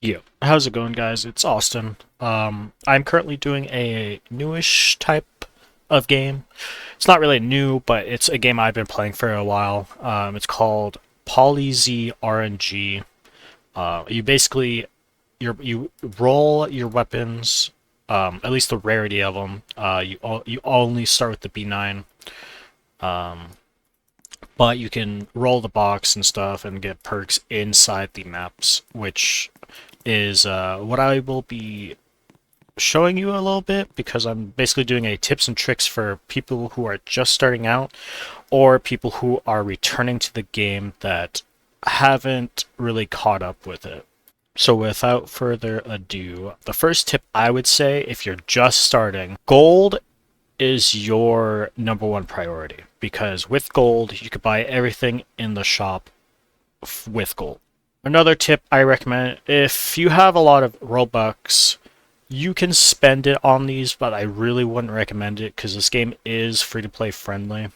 Yeah, how's it going, guys? It's Austin. I'm currently doing a newish type of game. It's not really new, but it's a game I've been playing for a while. It's called PolyZ RNG. You basically you roll your weapons, at least the rarity of them. You only start with the B9, um, but you can roll the box and stuff and get perks inside the maps, which is what I will be showing you a little bit because I'm basically doing a tips and tricks for people who are just starting out or people who are returning to the game that haven't really caught up with it. So without further ado, the first tip I would say if you're just starting, gold is your number one priority because with gold you could buy everything in the shop with gold. Another tip I recommend, if you have a lot of Robux, you can spend it on these, but I really wouldn't recommend it because this game is free to play friendly.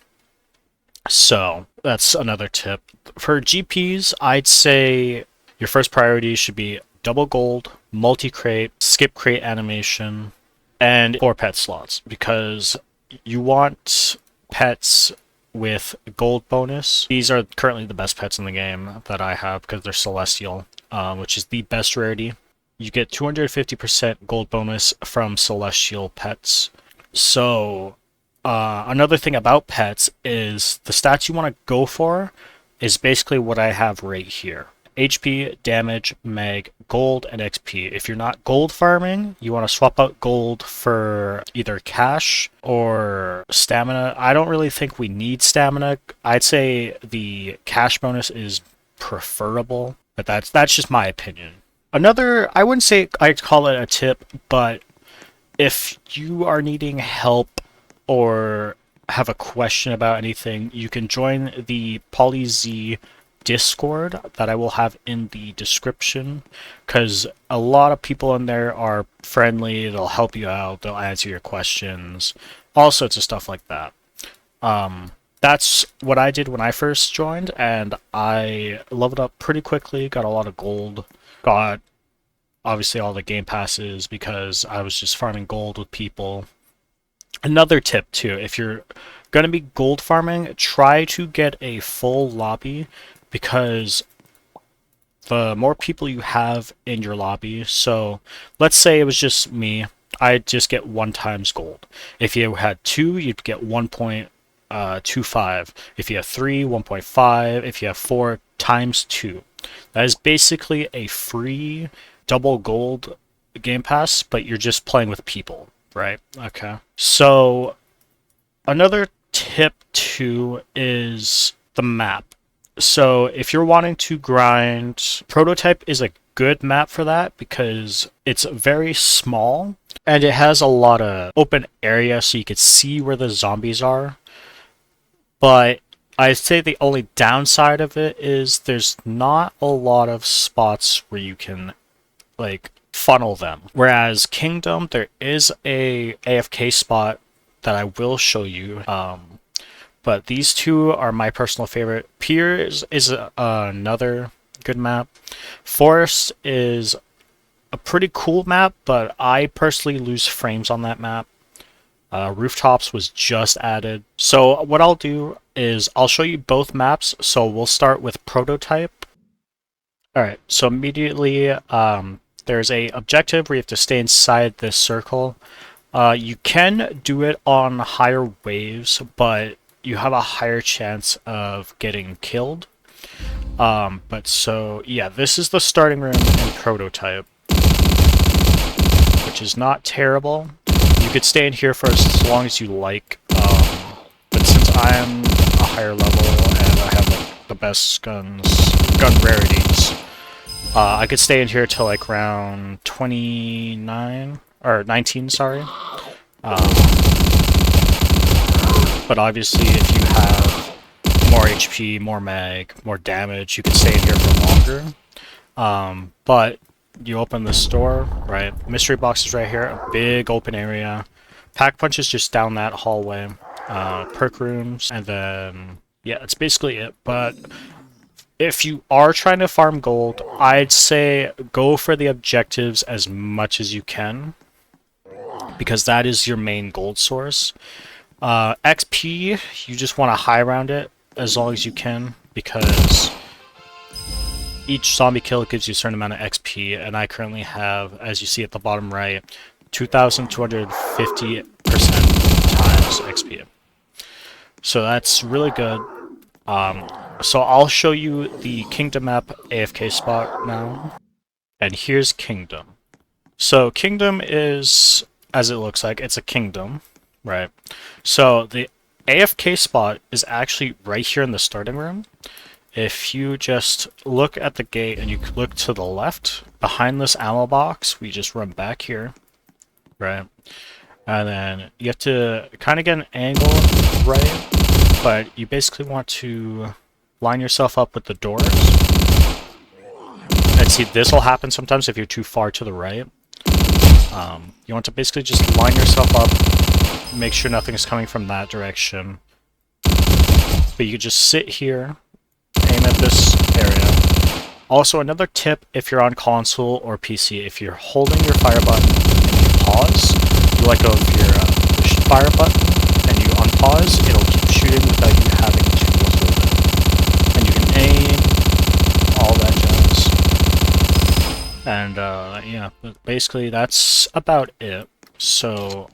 So that's another tip. For GPs, I'd say your first priority should be double gold, multi-crate, skip crate animation, and 4 pet slots because you want pets with gold bonus. These are currently the best pets in the game that I have because they're celestial, which is the best rarity. You get 250% gold bonus from celestial pets. So another thing about pets is the stats you want to go for is basically what I have right here. HP, damage, mag, gold, and XP. If you're not gold farming, you want to swap out gold for either cash or stamina. I don't really think we need stamina. I'd say the cash bonus is preferable, but that's just my opinion. Another, I wouldn't say I'd call it a tip, but if you are needing help or have a question about anything, you can join the PolyZ Discord that I will have in the description because a lot of people in there are friendly. They'll help you out. They'll answer your questions. All sorts of stuff like that. That's what I did when I first joined, and I leveled up pretty quickly. Got a lot of gold. Got obviously all the game passes because I was just farming gold with people. Another tip too, if you're gonna be gold farming, try to get a full lobby because the more people you have in your lobby, so let's say it was just me, I'd just get 1 times gold. If you had 2, you'd get 1.25. If you have 3, 1.5. If you have 4, times 2. That is basically a free double gold game pass, but you're just playing with people, right? Okay. So another tip too is the map. So if you're wanting to grind, Prototype is a good map for that because it's very small and it has a lot of open area so you could see where the zombies are. But I'd say the only downside of it is there's not a lot of spots where you can like funnel them. Whereas Kingdom, there is a AFK spot that I will show you. But these two are my personal favorite. Piers is another good map. Forest is a pretty cool map, but I personally lose frames on that map. Rooftops was just added. So what I'll do is I'll show you both maps. So we'll start with Prototype. Alright, so immediately there's a objective where you have to stay inside this circle. You can do it on higher waves, but you have a higher chance of getting killed. But so, yeah, this is the starting room in Prototype, which is not terrible. You could stay in here for as long as you like, but since I am a higher level and I have like, the best gun rarities, I could stay in here till like round 29, or 19, sorry. But obviously if you have more HP, more mag, more damage, you can stay in here for longer. But you open the store, right? Mystery box is right here, a big open area. Pack punch is just down that hallway. Perk rooms, and then, yeah, that's basically it. But if you are trying to farm gold, I'd say go for the objectives as much as you can, because that is your main gold source. XP, you just want to high round it as long as you can, because each zombie kill gives you a certain amount of XP, and I currently have, as you see at the bottom right, 2,250% times XP. So that's really good. So I'll show you the Kingdom map AFK spot now. And here's Kingdom. So Kingdom is, as it looks like, it's a kingdom, right? So the AFK spot is actually right here in the starting room. If you just look at the gate and you look to the left, behind this ammo box, we just run back here, right? And then you have to kind of get an angle right, but you basically want to line yourself up with the doors. And see, this will happen sometimes if you're too far to the right. You want to basically just line yourself up, make sure nothing's coming from that direction. But you just sit here, aim at this area. Also, another tip if you're on console or PC, if you're holding your fire button and you pause, you let go of your fire button and you unpause, it'll keep shooting without you having to hold it. And you can aim, all that jazz. And yeah, basically that's about it. So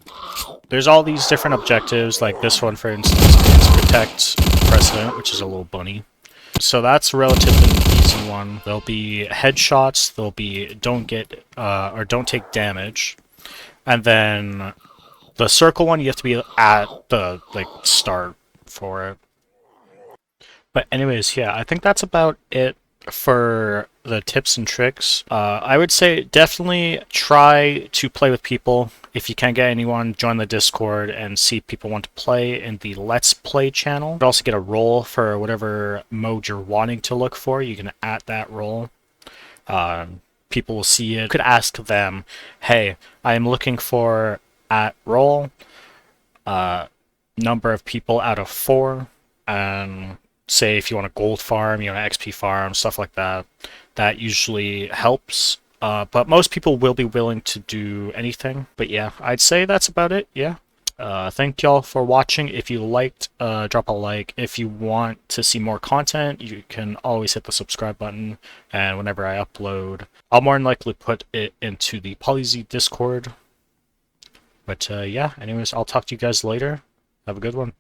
there's all these different objectives, like this one for instance is protect President, which is a little bunny. So that's a relatively easy one. There'll be headshots, there'll be don't get or don't take damage. And then the circle one, you have to be at the start for it. But anyways, yeah, I think that's about it for the tips and tricks. I would say definitely try to play with people. If you can't get anyone, join the Discord and see if people want to play in the Let's Play channel. You can also get a role for whatever mode you're wanting to look for. You can add that role. People will see it. You could ask them, hey, I am looking for at role, number of people out of 4, and say if you want a gold farm, you want an XP farm, stuff like that. That usually helps. But most people will be willing to do anything. But yeah, I'd say that's about it. Yeah. Thank y'all for watching. If you liked, drop a like. If you want to see more content, you can always hit the subscribe button. And whenever I upload, I'll more than likely put it into the PolyZ Discord. But yeah, anyways, I'll talk to you guys later. Have a good one.